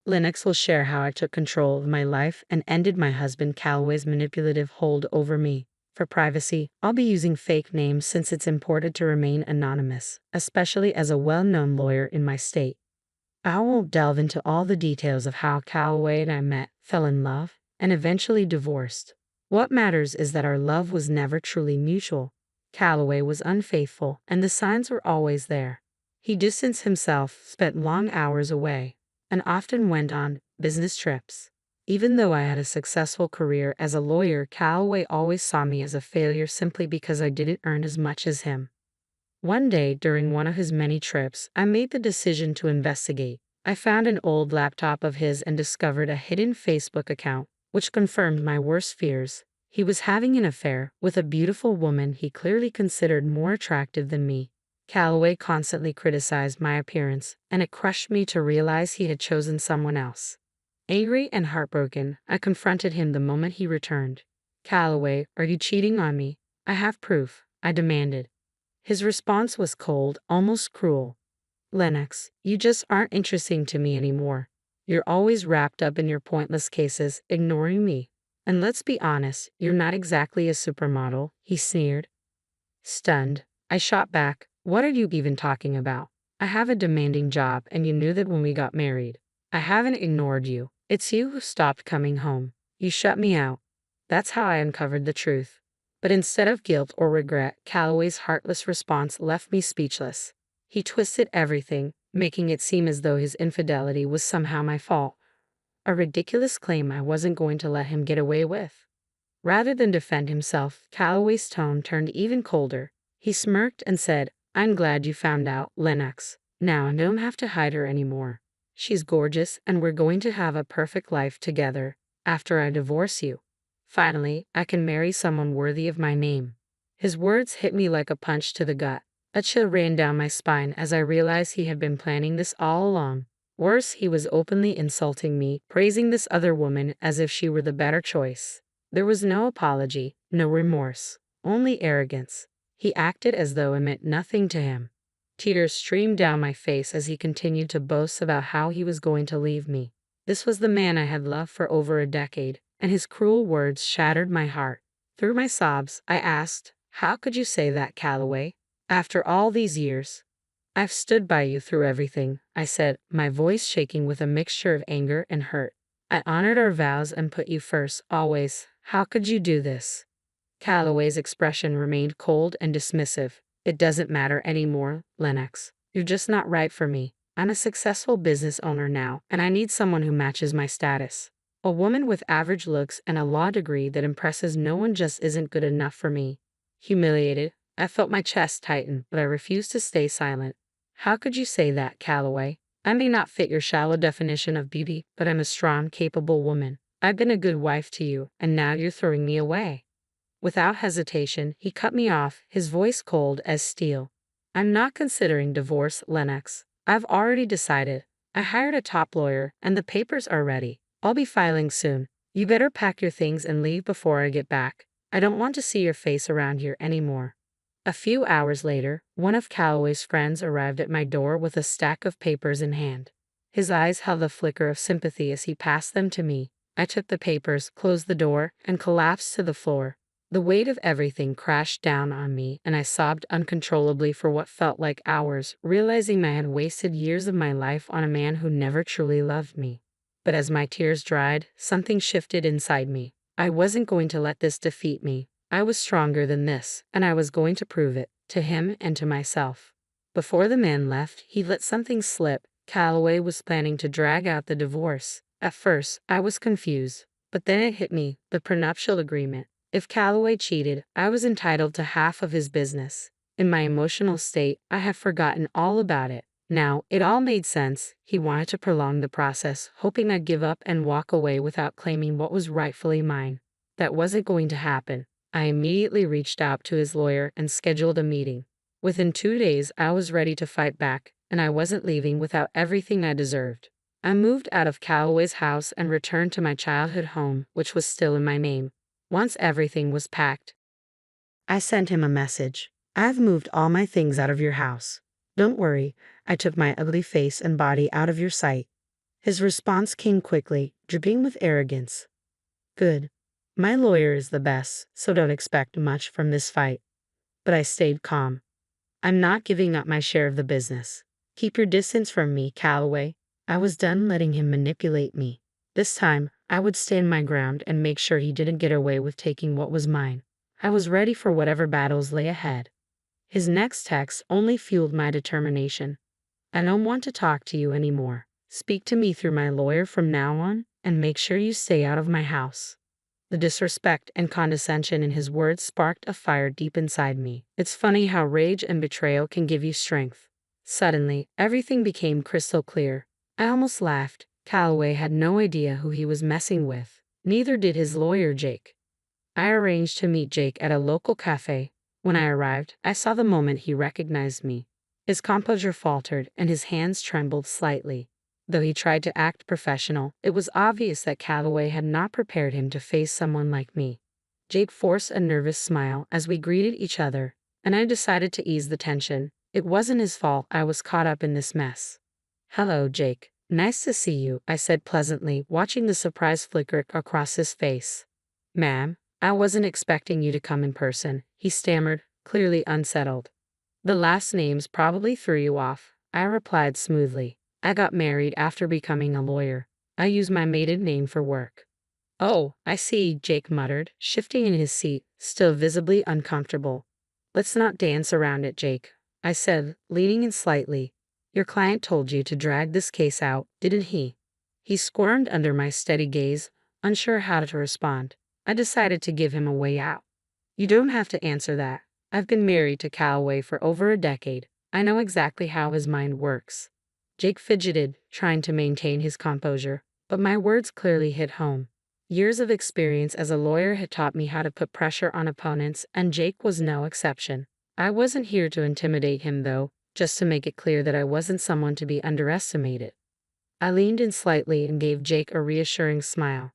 Lennox will share how I took control of my life and ended my husband Calloway's manipulative hold over me. For privacy, I'll be using fake names since it's important to remain anonymous, especially as a well-known lawyer in my state. I won't delve into all the details of how Calloway and I met, fell in love, and eventually divorced. What matters is that our love was never truly mutual. Calloway was unfaithful, and the signs were always there. He distanced himself, spent long hours away, and often went on business trips. Even though I had a successful career as a lawyer, Calloway always saw me as a failure simply because I didn't earn as much as him. One day, during one of his many trips, I made the decision to investigate. I found an old laptop of his and discovered a hidden Facebook account, which confirmed my worst fears. He was having an affair with a beautiful woman he clearly considered more attractive than me. Calloway constantly criticized my appearance, and it crushed me to realize he had chosen someone else. Angry and heartbroken, I confronted him the moment he returned. "Calloway, are you cheating on me? I have proof," I demanded. His response was cold, almost cruel. "Lennox, you just aren't interesting to me anymore. You're always wrapped up in your pointless cases, ignoring me. And let's be honest, you're not exactly a supermodel," he sneered. Stunned, I shot back, "What are you even talking about? I have a demanding job, and you knew that when we got married. I haven't ignored you. It's you who stopped coming home. You shut me out." That's how I uncovered the truth. But instead of guilt or regret, Calloway's heartless response left me speechless. He twisted everything, making it seem as though his infidelity was somehow my fault. A ridiculous claim I wasn't going to let him get away with. Rather than defend himself, Calloway's tone turned even colder. He smirked and said, "I'm glad you found out, Lennox. Now I don't have to hide her anymore. She's gorgeous, and we're going to have a perfect life together after I divorce you. Finally, I can marry someone worthy of my name." His words hit me like a punch to the gut. A chill ran down my spine as I realized he had been planning this all along. Worse, he was openly insulting me, praising this other woman as if she were the better choice. There was no apology, no remorse, only arrogance. He acted as though it meant nothing to him. Tears streamed down my face as he continued to boast about how he was going to leave me. This was the man I had loved for over a decade, and his cruel words shattered my heart. Through my sobs, I asked, "How could you say that, Calloway? After all these years?" "I've stood by you through everything," I said, my voice shaking with a mixture of anger and hurt. "I honored our vows and put you first, always. How could you do this?" Calloway's expression remained cold and dismissive. "It doesn't matter anymore, Lennox. You're just not right for me. I'm a successful business owner now, and I need someone who matches my status. A woman with average looks and a law degree that impresses no one just isn't good enough for me." Humiliated, I felt my chest tighten, but I refused to stay silent. "How could you say that, Calloway? I may not fit your shallow definition of beauty, but I'm a strong, capable woman. I've been a good wife to you, and now you're throwing me away." Without hesitation, he cut me off, his voice cold as steel. "I'm not considering divorce, Lennox. I've already decided. I hired a top lawyer, and the papers are ready. I'll be filing soon. You better pack your things and leave before I get back. I don't want to see your face around here anymore." A few hours later, one of Calloway's friends arrived at my door with a stack of papers in hand. His eyes held a flicker of sympathy as he passed them to me. I took the papers, closed the door, and collapsed to the floor. The weight of everything crashed down on me, and I sobbed uncontrollably for what felt like hours, realizing I had wasted years of my life on a man who never truly loved me. But as my tears dried, something shifted inside me. I wasn't going to let this defeat me. I was stronger than this, and I was going to prove it, to him and to myself. Before the man left, he let something slip. Calloway was planning to drag out the divorce. At first, I was confused, but then it hit me, the prenuptial agreement. If Calloway cheated, I was entitled to half of his business. In my emotional state, I had forgotten all about it. Now, it all made sense. He wanted to prolong the process, hoping I'd give up and walk away without claiming what was rightfully mine. That wasn't going to happen. I immediately reached out to his lawyer and scheduled a meeting. Within 2 days, I was ready to fight back, and I wasn't leaving without everything I deserved. I moved out of Calloway's house and returned to my childhood home, which was still in my name. Once everything was packed, I sent him a message. "I've moved all my things out of your house. Don't worry, I took my ugly face and body out of your sight." His response came quickly, dripping with arrogance. Good. My lawyer is the best, so don't expect much from this fight. But I stayed calm. I'm not giving up my share of the business. Keep your distance from me, Calloway. I was done letting him manipulate me. This time, I would stand my ground and make sure he didn't get away with taking what was mine. I was ready for whatever battles lay ahead. His next text only fueled my determination. I don't want to talk to you anymore. Speak to me through my lawyer from now on, and make sure you stay out of my house. The disrespect and condescension in his words sparked a fire deep inside me. It's funny how rage and betrayal can give you strength. Suddenly, everything became crystal clear. I almost laughed. Calloway had no idea who he was messing with. Neither did his lawyer, Jake. I arranged to meet Jake at a local cafe. When I arrived, I saw the moment he recognized me. His composure faltered and his hands trembled slightly. Though he tried to act professional, it was obvious that Calloway had not prepared him to face someone like me. Jake forced a nervous smile as we greeted each other, and I decided to ease the tension. It wasn't his fault I was caught up in this mess. Hello, Jake. Nice to see you, I said pleasantly, watching the surprise flicker across his face. Ma'am, I wasn't expecting you to come in person, he stammered, clearly unsettled. The last names probably threw you off, I replied smoothly. I got married after becoming a lawyer. I use my maiden name for work. Oh, I see, Jake muttered, shifting in his seat, still visibly uncomfortable. Let's not dance around it, Jake, I said, leaning in slightly. Your client told you to drag this case out, didn't he? He squirmed under my steady gaze, unsure how to respond. I decided to give him a way out. You don't have to answer that. I've been married to Calloway for over a decade. I know exactly how his mind works. Jake fidgeted, trying to maintain his composure, but my words clearly hit home. Years of experience as a lawyer had taught me how to put pressure on opponents, and Jake was no exception. I wasn't here to intimidate him, though, just to make it clear that I wasn't someone to be underestimated. I leaned in slightly and gave Jake a reassuring smile.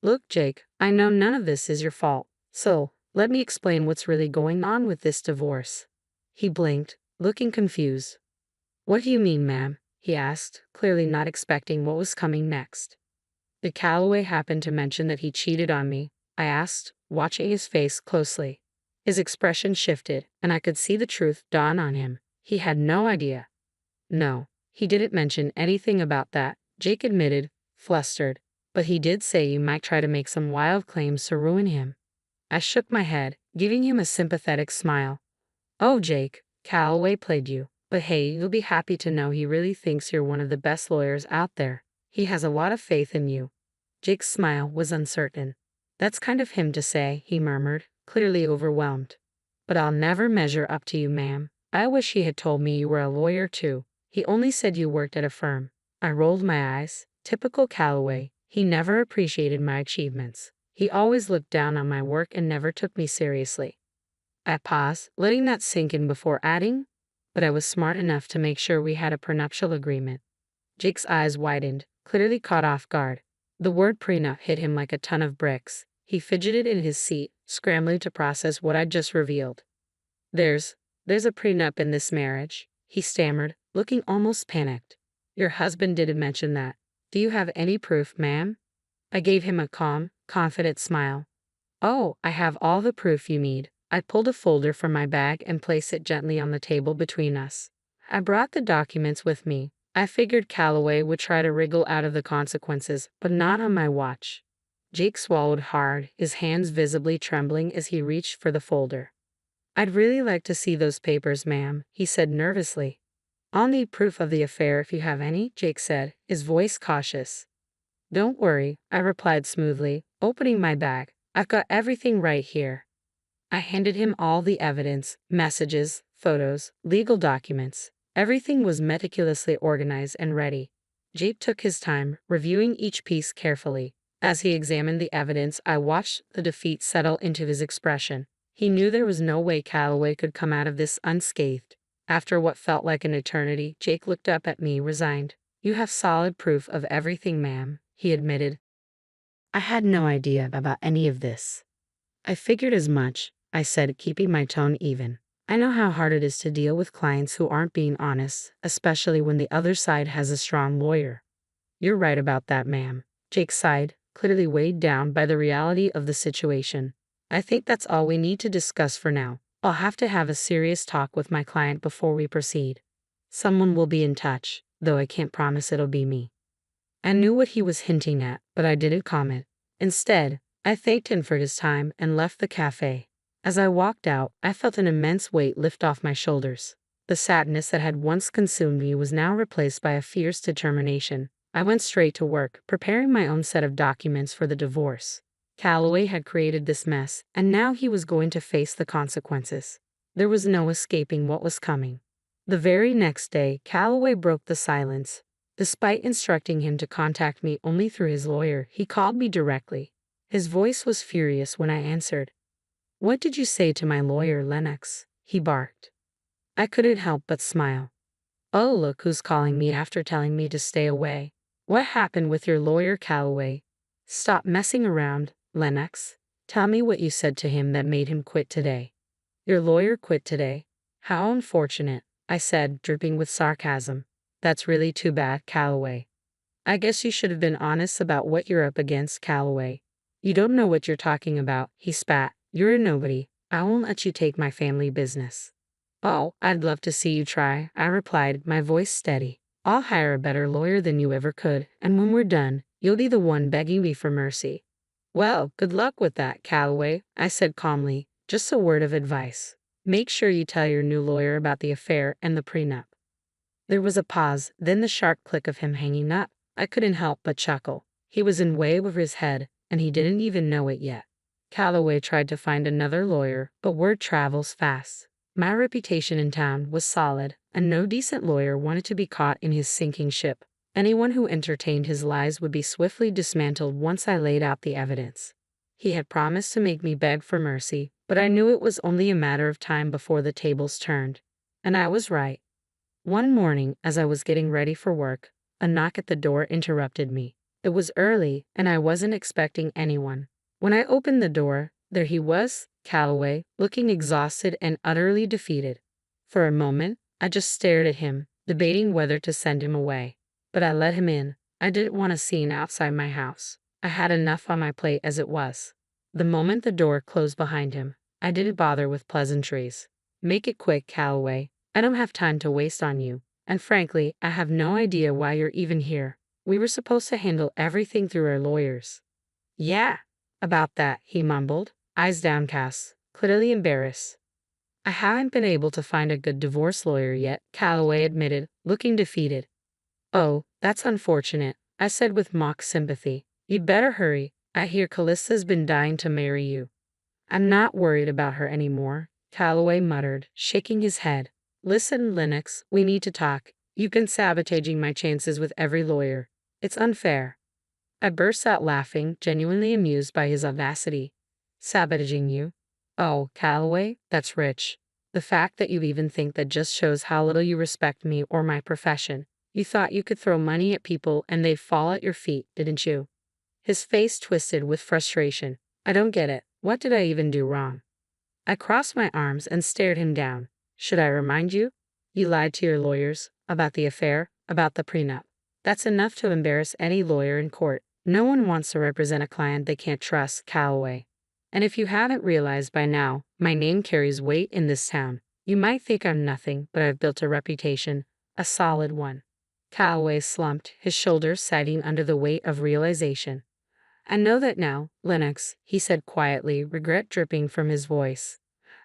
Look, Jake, I know none of this is your fault, so let me explain what's really going on with this divorce. He blinked, looking confused. What do you mean, ma'am? He asked, clearly not expecting what was coming next. Did Calloway happen to mention that he cheated on me? I asked, watching his face closely. His expression shifted, and I could see the truth dawn on him. He had no idea. No, he didn't mention anything about that, Jake admitted, flustered. But he did say you might try to make some wild claims to ruin him. I shook my head, giving him a sympathetic smile. Oh, Jake, Calloway played you. But hey, you'll be happy to know he really thinks you're one of the best lawyers out there. He has a lot of faith in you. Jake's smile was uncertain. That's kind of him to say, he murmured, clearly overwhelmed. But I'll never measure up to you, ma'am. I wish he had told me you were a lawyer too. He only said you worked at a firm. I rolled my eyes. Typical Calloway. He never appreciated my achievements. He always looked down on my work and never took me seriously. I paused, letting that sink in before adding, but I was smart enough to make sure we had a prenuptial agreement. Jake's eyes widened, clearly caught off guard. The word prenup hit him like a ton of bricks. He fidgeted in his seat, scrambling to process what I'd just revealed. There's a prenup in this marriage, he stammered, looking almost panicked. Your husband didn't mention that. Do you have any proof, ma'am? I gave him a calm, confident smile. Oh, I have all the proof you need. I pulled a folder from my bag and placed it gently on the table between us. I brought the documents with me. I figured Calloway would try to wriggle out of the consequences, but not on my watch. Jake swallowed hard, his hands visibly trembling as he reached for the folder. I'd really like to see those papers, ma'am, he said nervously. I'll need proof of the affair if you have any, Jake said, his voice cautious. Don't worry, I replied smoothly, opening my bag. I've got everything right here. I handed him all the evidence, messages, photos, legal documents. Everything was meticulously organized and ready. Jake took his time, reviewing each piece carefully. As he examined the evidence, I watched the defeat settle into his expression. He knew there was no way Calloway could come out of this unscathed. After what felt like an eternity, Jake looked up at me, resigned. You have solid proof of everything, ma'am, he admitted. I had no idea about any of this. I figured as much, I said, keeping my tone even. I know how hard it is to deal with clients who aren't being honest, especially when the other side has a strong lawyer. You're right about that, ma'am. Jake sighed, clearly weighed down by the reality of the situation. I think that's all we need to discuss for now. I'll have to have a serious talk with my client before we proceed. Someone will be in touch, though I can't promise it'll be me. I knew what he was hinting at, but I didn't comment. Instead, I thanked him for his time and left the cafe. As I walked out, I felt an immense weight lift off my shoulders. The sadness that had once consumed me was now replaced by a fierce determination. I went straight to work, preparing my own set of documents for the divorce. Calloway had created this mess, and now he was going to face the consequences. There was no escaping what was coming. The very next day, Calloway broke the silence. Despite instructing him to contact me only through his lawyer, he called me directly. His voice was furious when I answered. "What did you say to my lawyer, Lennox?" he barked. I couldn't help but smile. "Oh, look who's calling me after telling me to stay away. What happened with your lawyer, Calloway?" "Stop messing around, Lennox. Tell me what you said to him that made him quit today." "Your lawyer quit today? How unfortunate," I said, dripping with sarcasm. "That's really too bad, Calloway. I guess you should have been honest about what you're up against, Calloway." "You don't know what you're talking about," he spat. "You're a nobody. I won't let you take my family business." "Oh, I'd love to see you try," I replied, my voice steady. "I'll hire a better lawyer than you ever could, and when we're done, you'll be the one begging me for mercy." "Well, good luck with that, Calloway," I said calmly. "Just a word of advice. Make sure you tell your new lawyer about the affair and the prenup." There was a pause, then the sharp click of him hanging up. I couldn't help but chuckle. He was in way over his head, and he didn't even know it yet. Calloway tried to find another lawyer, but word travels fast. My reputation in town was solid, and no decent lawyer wanted to be caught in his sinking ship. Anyone who entertained his lies would be swiftly dismantled once I laid out the evidence. He had promised to make me beg for mercy, but I knew it was only a matter of time before the tables turned. And I was right. One morning, as I was getting ready for work, a knock at the door interrupted me. It was early, and I wasn't expecting anyone. When I opened the door, there he was, Calloway, looking exhausted and utterly defeated. For a moment, I just stared at him, debating whether to send him away. But I let him in. I didn't want a scene outside my house. I had enough on my plate as it was. The moment the door closed behind him, I didn't bother with pleasantries. "Make it quick, Calloway. I don't have time to waste on you. And frankly, I have no idea why you're even here. We were supposed to handle everything through our lawyers." "Yeah, about that," he mumbled, eyes downcast, clearly embarrassed. "I haven't been able to find a good divorce lawyer yet," Calloway admitted, looking defeated. "Oh, that's unfortunate," I said with mock sympathy. "You'd better hurry. I hear Callista's been dying to marry you." "I'm not worried about her anymore," Calloway muttered, shaking his head. "Listen, Lennox, we need to talk. You've been sabotaging my chances with every lawyer. It's unfair." I burst out laughing, genuinely amused by his audacity. "Sabotaging you? Oh, Calloway, that's rich. The fact that you even think that just shows how little you respect me or my profession. You thought you could throw money at people and they'd fall at your feet, didn't you?" His face twisted with frustration. "I don't get it. What did I even do wrong?" I crossed my arms and stared him down. "Should I remind you? You lied to your lawyers about the affair, about the prenup. That's enough to embarrass any lawyer in court. No one wants to represent a client they can't trust, Calloway. And if you haven't realized by now, my name carries weight in this town. You might think I'm nothing, but I've built a reputation, a solid one." Calloway slumped, his shoulders sagging under the weight of realization. "I know that now, Lennox," he said quietly, regret dripping from his voice.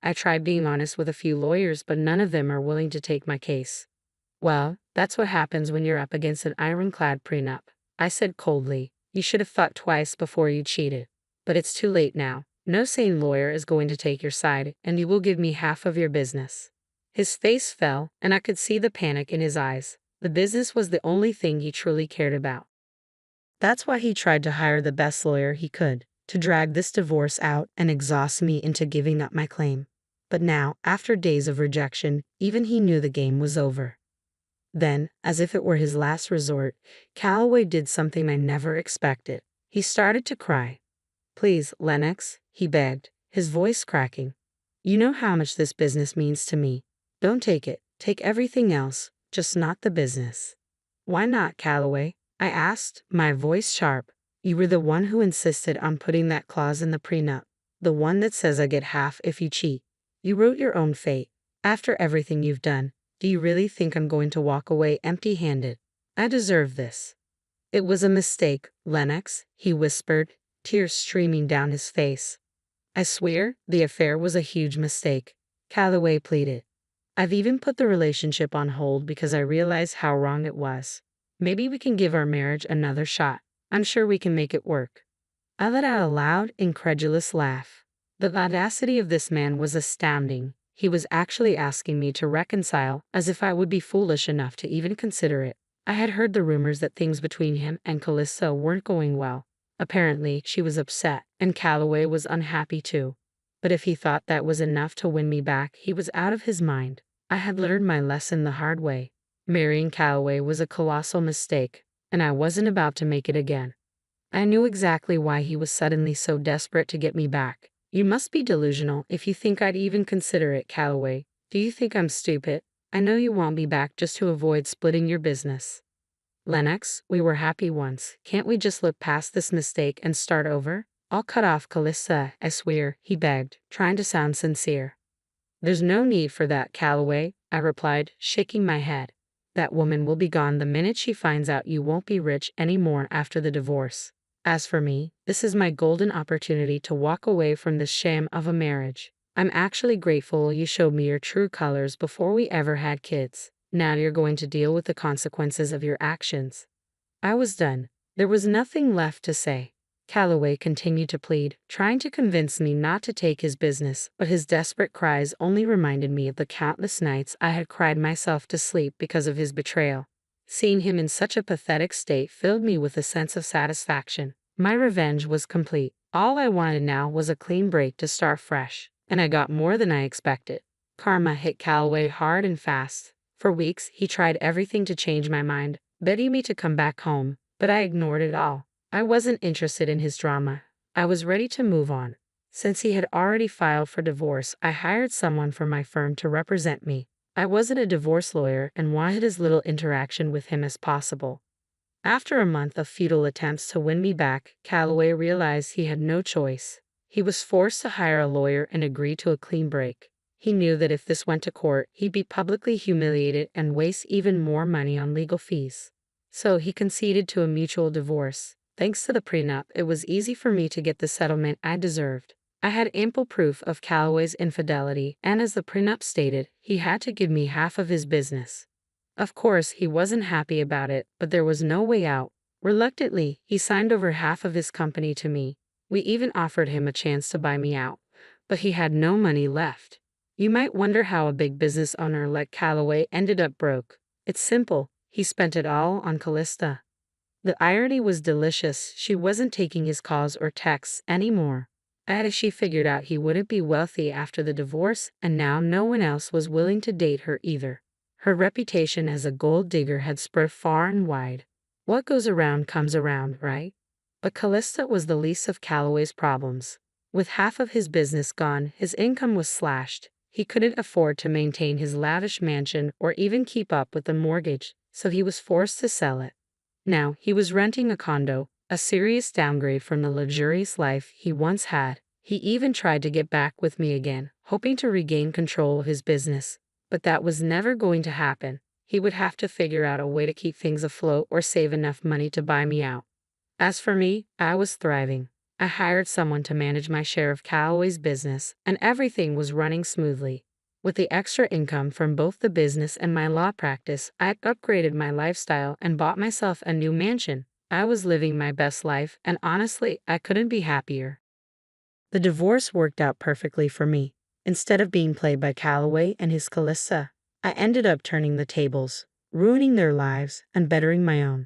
"I tried being honest with a few lawyers, but none of them are willing to take my case." "Well, that's what happens when you're up against an ironclad prenup," I said coldly. "You should have thought twice before you cheated. But it's too late now. No sane lawyer is going to take your side, and you will give me half of your business." His face fell, and I could see the panic in his eyes. The business was the only thing he truly cared about. That's why he tried to hire the best lawyer he could, to drag this divorce out and exhaust me into giving up my claim. But now, after days of rejection, even he knew the game was over. Then, as if it were his last resort, Calloway did something I never expected. He started to cry. "Please, Lennox," he begged, his voice cracking. "You know how much this business means to me. Don't take it. Take everything else, just not the business." "Why not, Calloway? I asked, my voice sharp. You were the one who insisted on putting that clause in the prenup. The one that says I get half if you cheat. You wrote your own fate. After everything you've done, do you really think I'm going to walk away empty-handed? I deserve this. It was a mistake, Lennox, he whispered, tears streaming down his face. I swear, the affair was a huge mistake, Calloway pleaded. I've even put the relationship on hold because I realized how wrong it was. Maybe we can give our marriage another shot. I'm sure we can make it work. I let out a loud, incredulous laugh. The audacity of this man was astounding. He was actually asking me to reconcile, as if I would be foolish enough to even consider it. I had heard the rumors that things between him and Calista weren't going well. Apparently, she was upset, and Calloway was unhappy too. But if he thought that was enough to win me back, he was out of his mind. I had learned my lesson the hard way. Marrying Calloway was a colossal mistake, and I wasn't about to make it again. I knew exactly why he was suddenly so desperate to get me back. You must be delusional if you think I'd even consider it, Calloway. Do you think I'm stupid? I know you want me back just to avoid splitting your business. Lennox, we were happy once. Can't we just look past this mistake and start over? I'll cut off Calista, I swear, he begged, trying to sound sincere. There's no need for that, Calloway, I replied, shaking my head. That woman will be gone the minute she finds out you won't be rich anymore after the divorce. As for me, this is my golden opportunity to walk away from this sham of a marriage. I'm actually grateful you showed me your true colors before we ever had kids. Now you're going to deal with the consequences of your actions. I was done. There was nothing left to say. Calloway continued to plead, trying to convince me not to take his business, but his desperate cries only reminded me of the countless nights I had cried myself to sleep because of his betrayal. Seeing him in such a pathetic state filled me with a sense of satisfaction. My revenge was complete. All I wanted now was a clean break to start fresh, and I got more than I expected. Karma hit Calloway hard and fast. For weeks, he tried everything to change my mind, begging me to come back home, but I ignored it all. I wasn't interested in his drama. I was ready to move on. Since he had already filed for divorce, I hired someone from my firm to represent me. I wasn't a divorce lawyer and wanted as little interaction with him as possible. After a month of futile attempts to win me back, Calloway realized he had no choice. He was forced to hire a lawyer and agree to a clean break. He knew that if this went to court, he'd be publicly humiliated and waste even more money on legal fees. So he conceded to a mutual divorce. Thanks to the prenup, it was easy for me to get the settlement I deserved. I had ample proof of Calloway's infidelity, and as the prenup stated, he had to give me half of his business. Of course, he wasn't happy about it, but there was no way out. Reluctantly, he signed over half of his company to me. We even offered him a chance to buy me out, but he had no money left. You might wonder how a big business owner like Calloway ended up broke. It's simple. He spent it all on Calista. The irony was delicious. She wasn't taking his calls or texts anymore. As she figured out he wouldn't be wealthy after the divorce, and now no one else was willing to date her either. Her reputation as a gold digger had spread far and wide. What goes around comes around, right? But Calista was the least of Calloway's problems. With half of his business gone, his income was slashed. He couldn't afford to maintain his lavish mansion or even keep up with the mortgage, so he was forced to sell it. Now, he was renting a condo, a serious downgrade from the luxurious life he once had. He even tried to get back with me again, hoping to regain control of his business. But that was never going to happen. He would have to figure out a way to keep things afloat or save enough money to buy me out. As for me, I was thriving. I hired someone to manage my share of Calloway's business, and everything was running smoothly. With the extra income from both the business and my law practice, I had upgraded my lifestyle and bought myself a new mansion. I was living my best life, and honestly, I couldn't be happier. The divorce worked out perfectly for me. Instead of being played by Calloway and his Calista, I ended up turning the tables, ruining their lives, and bettering my own.